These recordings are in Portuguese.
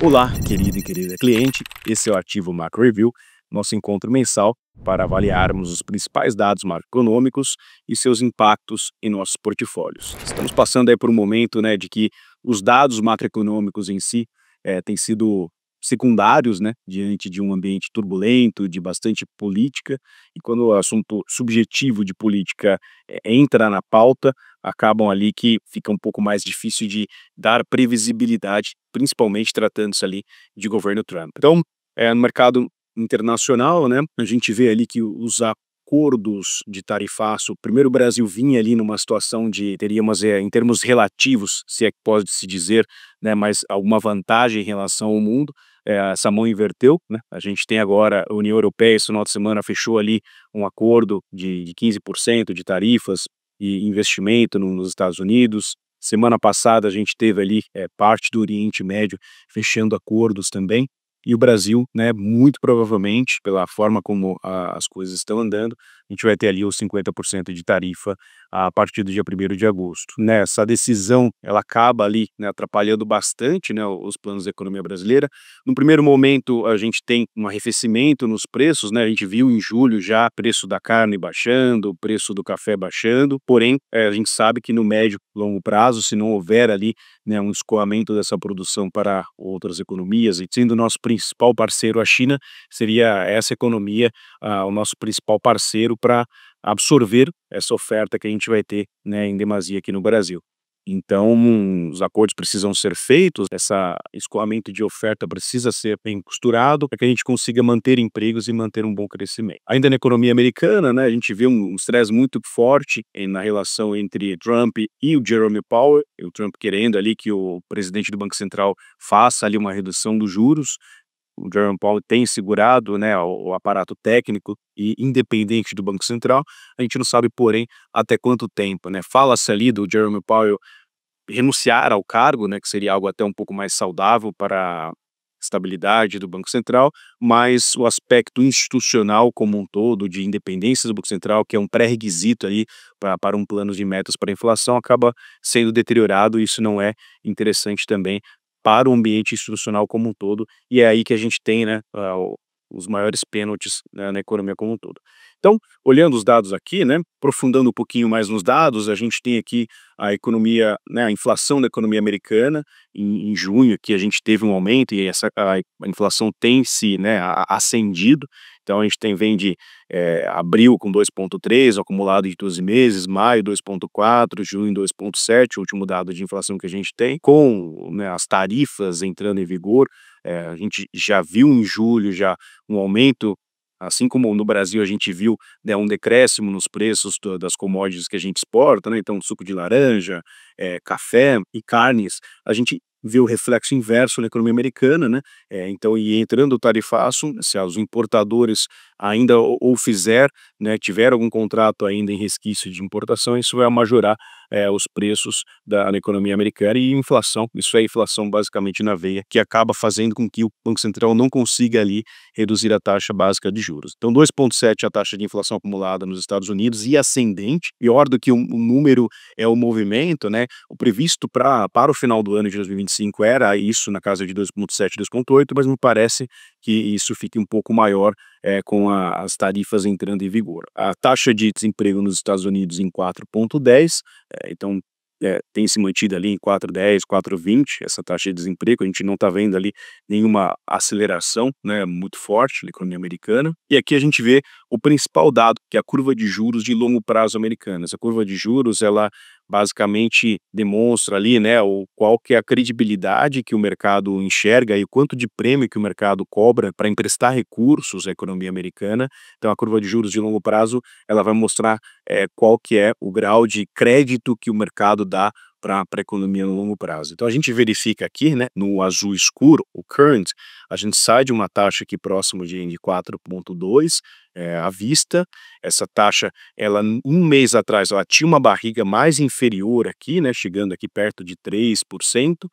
Olá, querido e querida cliente. Esse é o Ativo Macro Review, nosso encontro mensal para avaliarmos os principais dados macroeconômicos e seus impactos em nossos portfólios. Estamos passando aí por um momento, né, de que os dados macroeconômicos em si têm sido secundários, né, diante de um ambiente turbulento, de bastante política, e quando o assunto subjetivo de política entra na pauta, acabam ali que fica um pouco mais difícil de dar previsibilidade, principalmente tratando-se ali de governo Trump. Então, no mercado internacional, né, a gente vê ali que os acordos de tarifaço, primeiro o Brasil vinha ali numa situação de teríamos, em termos relativos, se é que pode-se dizer, né, mas alguma vantagem em relação ao mundo. Essa mão inverteu, né? A gente tem agora a União Europeia, esse final de semana fechou ali um acordo de 15% de tarifas e investimento nos Estados Unidos. Semana passada a gente teve ali parte do Oriente Médio fechando acordos também. E o Brasil, né, muito provavelmente, pela forma como as coisas estão andando, a gente vai ter ali os 50% de tarifa a partir do dia 1º de agosto. Né, essa decisão, ela acaba ali, né, atrapalhando bastante, né, os planos da economia brasileira. No primeiro momento, a gente tem um arrefecimento nos preços, né, a gente viu em julho já o preço da carne baixando, o preço do café baixando, porém, a gente sabe que no médio e longo prazo, se não houver ali, né, um escoamento dessa produção para outras economias, e sendo o nosso principal parceiro a China, seria essa economia o nosso principal parceiro para absorver essa oferta que a gente vai ter, né, em demasia aqui no Brasil. Então, os acordos precisam ser feitos, esse escoamento de oferta precisa ser bem costurado para que a gente consiga manter empregos e manter um bom crescimento. Ainda na economia americana, né, a gente vê um estresse muito forte na relação entre Trump e o Jerome Powell, o Trump querendo ali que o presidente do Banco Central faça ali uma redução dos juros. O Jerome Powell tem segurado, né, o aparato técnico e independente do Banco Central. A gente não sabe, porém, até quanto tempo, né? Fala-se ali do Jerome Powell renunciar ao cargo, né, que seria algo até um pouco mais saudável para a estabilidade do Banco Central, mas o aspecto institucional como um todo, de independência do Banco Central, que é um pré-requisito ali para um plano de metas para a inflação, acaba sendo deteriorado, e isso não é interessante também para o ambiente institucional como um todo, e é aí que a gente tem, né, os maiores pênaltis, né, na economia como um todo. Então, olhando os dados aqui, né, aprofundando um pouquinho mais nos dados, a gente tem aqui a economia, né, a inflação da economia americana em junho, que a gente teve um aumento e a inflação tem se, né, ascendido. Então a gente vem de abril com 2,3, acumulado de 12 meses, maio 2,4, junho 2,7, o último dado de inflação que a gente tem, com, né, as tarifas entrando em vigor. A gente já viu em julho já um aumento, assim como no Brasil a gente viu, né, um decréscimo nos preços das commodities que a gente exporta, né, então suco de laranja, café e carnes, a gente vê o reflexo inverso na economia americana, né, então, e entrando o tarifaço, se os importadores ainda ou fizer, né, tiver algum contrato ainda em resquício de importação, isso vai majorar os preços na economia americana, e inflação, isso é inflação basicamente na veia, que acaba fazendo com que o Banco Central não consiga ali reduzir a taxa básica de juros. Então 2,7 a taxa de inflação acumulada nos Estados Unidos e ascendente, pior do que o número é o movimento, né, o previsto para o final do ano de 2025 era isso na casa de 2,7, 2,8, mas me parece que isso fique um pouco maior com as tarifas entrando em vigor. A taxa de desemprego nos Estados Unidos em 4,10, então tem se mantido ali em 4,10, 4,20, essa taxa de desemprego. A gente não está vendo ali nenhuma aceleração, né, muito forte na economia americana. E aqui a gente vê o principal dado, que é a curva de juros de longo prazo americana. Essa curva de juros, ela basicamente demonstra ali, né, qual que é a credibilidade que o mercado enxerga e o quanto de prêmio que o mercado cobra para emprestar recursos à economia americana. Então a curva de juros de longo prazo, ela vai mostrar qual que é o grau de crédito que o mercado dá para a economia no longo prazo. Então a gente verifica aqui, né, no azul escuro, o current, a gente sai de uma taxa aqui próximo de 4,2 à vista. Essa taxa, ela um mês atrás, ela tinha uma barriga mais inferior aqui, né, chegando aqui perto de 3%,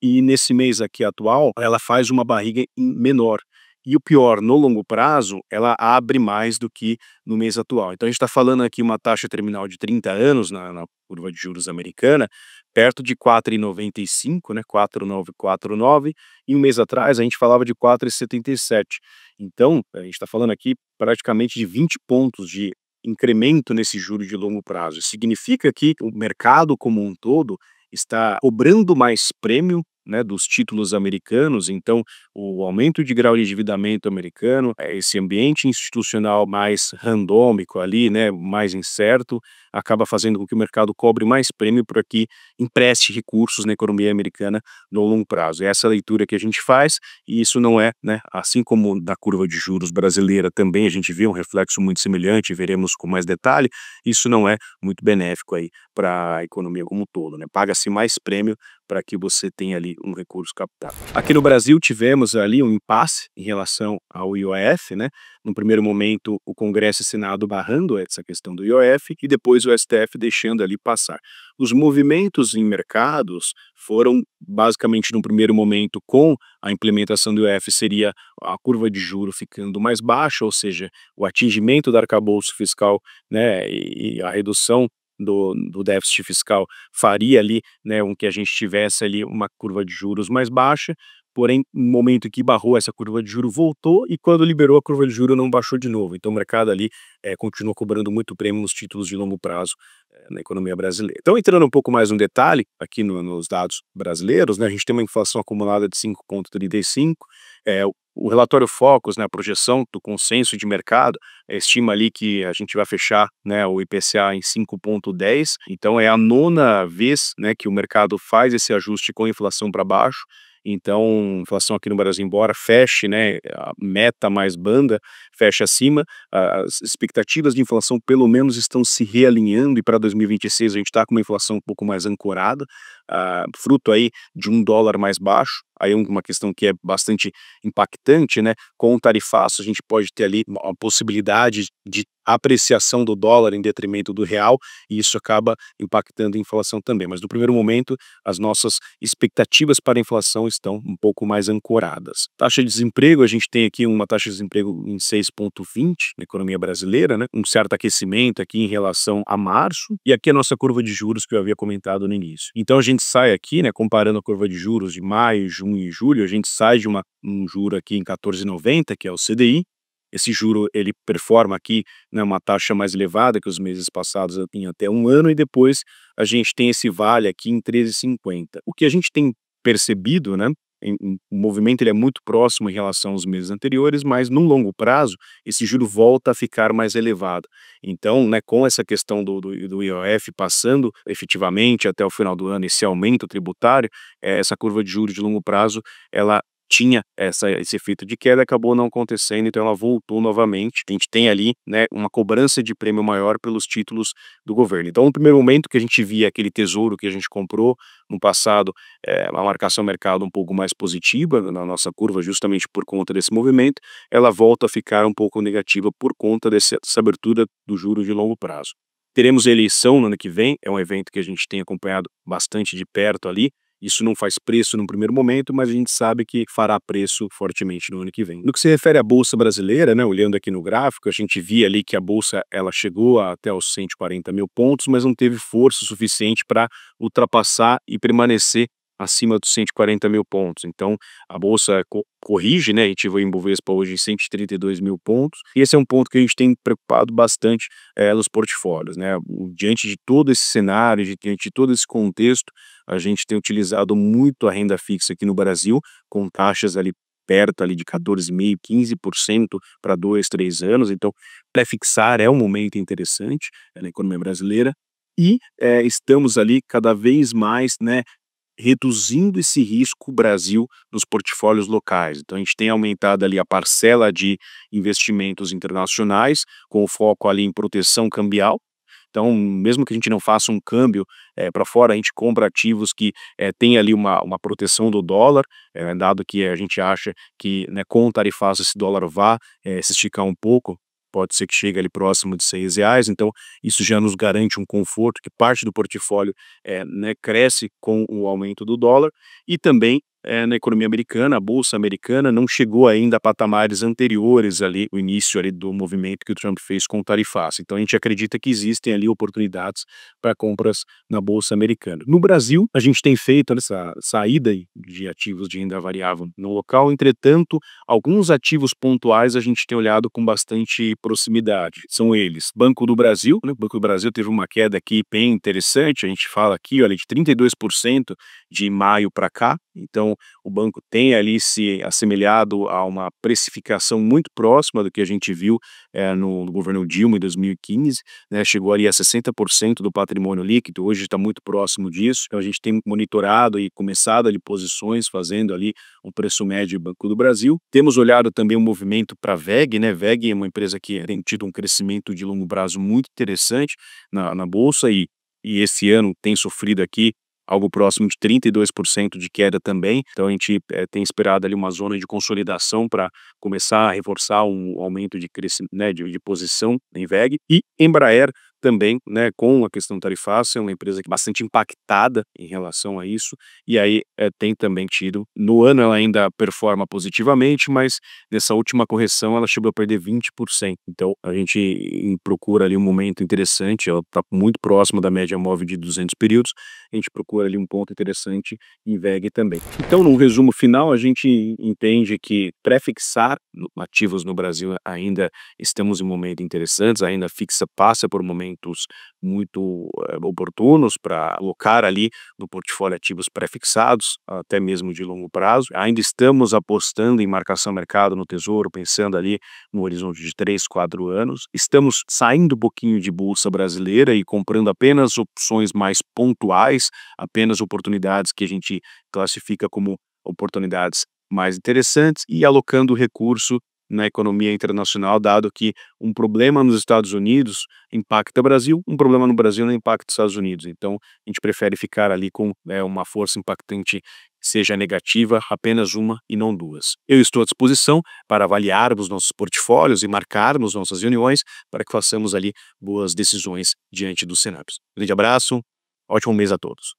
e nesse mês aqui atual, ela faz uma barriga menor. E o pior, no longo prazo, ela abre mais do que no mês atual. Então a gente está falando aqui uma taxa terminal de 30 anos na curva de juros americana, perto de 4,95, né, 4,949, e um mês atrás a gente falava de 4,77. Então, a gente está falando aqui praticamente de 20 pontos de incremento nesse juro de longo prazo. Significa que o mercado como um todo está cobrando mais prêmio, né, dos títulos americanos. Então o aumento de grau de endividamento americano, esse ambiente institucional mais randômico ali, né, mais incerto, acaba fazendo com que o mercado cobre mais prêmio para que empreste recursos na economia americana no longo prazo. É essa a leitura que a gente faz, e isso não é, né, assim como na curva de juros brasileira também a gente vê um reflexo muito semelhante, veremos com mais detalhe, isso não é muito benéfico aí para a economia como um todo, né? Paga-se mais prêmio para que você tenha ali um recurso captado. Aqui no Brasil tivemos ali um impasse em relação ao IOF, né? No primeiro momento o Congresso e o Senado barrando essa questão do IOF e depois o STF deixando ali passar. Os movimentos em mercados foram basicamente no primeiro momento com a implementação do IOF seria a curva de juro ficando mais baixa, ou seja, o atingimento do arcabouço fiscal, né, e a redução do déficit fiscal faria ali, né, que a gente tivesse ali uma curva de juros mais baixa, porém, no momento que barrou essa curva de juros voltou e quando liberou a curva de juros não baixou de novo. Então o mercado ali continua cobrando muito prêmio nos títulos de longo prazo na economia brasileira. Então entrando um pouco mais no detalhe aqui nos dados brasileiros, né, a gente tem uma inflação acumulada de 5,35, o relatório Focus, né, a projeção do consenso de mercado, estima ali que a gente vai fechar, né, o IPCA em 5,10, então é a nona vez, né, que o mercado faz esse ajuste com a inflação para baixo. Então, a inflação aqui no Brasil, embora feche, né, a meta mais banda, feche acima, as expectativas de inflação pelo menos estão se realinhando e para 2026 a gente está com uma inflação um pouco mais ancorada, fruto aí de um dólar mais baixo, aí uma questão que é bastante impactante, né, com o tarifaço a gente pode ter ali uma possibilidade de apreciação do dólar em detrimento do real, e isso acaba impactando a inflação também, mas no primeiro momento as nossas expectativas para a inflação estão um pouco mais ancoradas. Taxa de desemprego, a gente tem aqui uma taxa de desemprego em 6,20 na economia brasileira, né, um certo aquecimento aqui em relação a março, e aqui a nossa curva de juros que eu havia comentado no início. Então a gente sai aqui, né, comparando a curva de juros de maio, junho e julho, a gente sai de um juro aqui em 14,90, que é o CDI. Esse juro ele performa aqui, né, uma taxa mais elevada que os meses passados em até um ano, e depois a gente tem esse vale aqui em 13,50. O que a gente tem percebido, né, o movimento ele é muito próximo em relação aos meses anteriores, mas no longo prazo esse juro volta a ficar mais elevado. Então, né, com essa questão do IOF passando efetivamente até o final do ano, esse aumento tributário, essa curva de juros de longo prazo, ela tinha esse efeito de queda, acabou não acontecendo, então ela voltou novamente. A gente tem ali, né, uma cobrança de prêmio maior pelos títulos do governo. Então, no primeiro momento que a gente via aquele tesouro que a gente comprou no passado, uma marcação mercado um pouco mais positiva na nossa curva, justamente por conta desse movimento, ela volta a ficar um pouco negativa por conta dessa abertura do juro de longo prazo. Teremos eleição no ano que vem, é um evento que a gente tem acompanhado bastante de perto ali. Isso não faz preço no primeiro momento, mas a gente sabe que fará preço fortemente no ano que vem. No que se refere à Bolsa Brasileira, né, olhando aqui no gráfico, a gente via ali que a Bolsa ela chegou até os 140 mil pontos, mas não teve força suficiente para ultrapassar e permanecer acima dos 140 mil pontos. Então, a Bolsa corrige, né, a gente viu o Ibovespa hoje em 132 mil pontos, e esse é um ponto que a gente tem preocupado bastante nos portfólios, né, diante de todo esse cenário, diante de todo esse contexto, a gente tem utilizado muito a renda fixa aqui no Brasil, com taxas ali perto ali de 14,5%, 15% para 2, 3 anos, então pré-fixar é um momento interessante na economia brasileira, e estamos ali cada vez mais, né, reduzindo esse risco Brasil nos portfólios locais. Então a gente tem aumentado ali a parcela de investimentos internacionais, com o foco ali em proteção cambial. Então, mesmo que a gente não faça um câmbio para fora, a gente compra ativos que tem ali uma proteção do dólar, dado que a gente acha que, né, com o tarifaço esse dólar vá se esticar um pouco, pode ser que chegue ali próximo de R$ 6, então isso já nos garante um conforto, que parte do portfólio né, cresce com o aumento do dólar, e também na economia americana, a bolsa americana não chegou ainda a patamares anteriores ali, o início ali do movimento que o Trump fez com o tarifaço. Então a gente acredita que existem ali oportunidades para compras na bolsa americana. No Brasil, a gente tem feito essa saída de ativos de renda variável no local, entretanto, alguns ativos pontuais a gente tem olhado com bastante proximidade. São eles, Banco do Brasil, né? O Banco do Brasil teve uma queda aqui bem interessante, a gente fala aqui, olha, de 32% de maio para cá. Então, o banco tem ali se assemelhado a uma precificação muito próxima do que a gente viu no governo Dilma em 2015, né? Chegou ali a 60% do patrimônio líquido, hoje está muito próximo disso. Então, a gente tem monitorado e começado ali posições, fazendo ali um preço médio do Banco do Brasil. Temos olhado também o movimento para a WEG, né? WEG é uma empresa que tem tido um crescimento de longo prazo muito interessante na bolsa e esse ano tem sofrido aqui algo próximo de 32% de queda também. Então a gente tem esperado ali uma zona de consolidação para começar a reforçar um aumento de crescimento, né, de posição em WEG. E Embraer também, né, com a questão tarifácia, é uma empresa que é bastante impactada em relação a isso, e aí tem também tido, no ano ela ainda performa positivamente, mas nessa última correção ela chegou a perder 20%. Então a gente procura ali um momento interessante, ela está muito próxima da média móvel de 200 períodos, a gente procura ali um ponto interessante em WEG também. Então, num resumo final, a gente entende que pré-fixar ativos no Brasil ainda estamos em momentos interessantes, ainda fixa passa por momentos muito oportunos para alocar ali no portfólio ativos pré-fixados, até mesmo de longo prazo. Ainda estamos apostando em marcação mercado no Tesouro, pensando ali no horizonte de 3, 4 anos. Estamos saindo um pouquinho de bolsa brasileira e comprando apenas opções mais pontuais, apenas oportunidades que a gente classifica como oportunidades mais interessantes e alocando recurso na economia internacional, dado que um problema nos Estados Unidos impacta o Brasil, um problema no Brasil não impacta os Estados Unidos. Então, a gente prefere ficar ali com uma força impactante, seja negativa, apenas uma e não duas. Eu estou à disposição para avaliarmos nossos portfólios e marcarmos nossas reuniões para que façamos ali boas decisões diante dos cenários. Um grande abraço, ótimo mês a todos.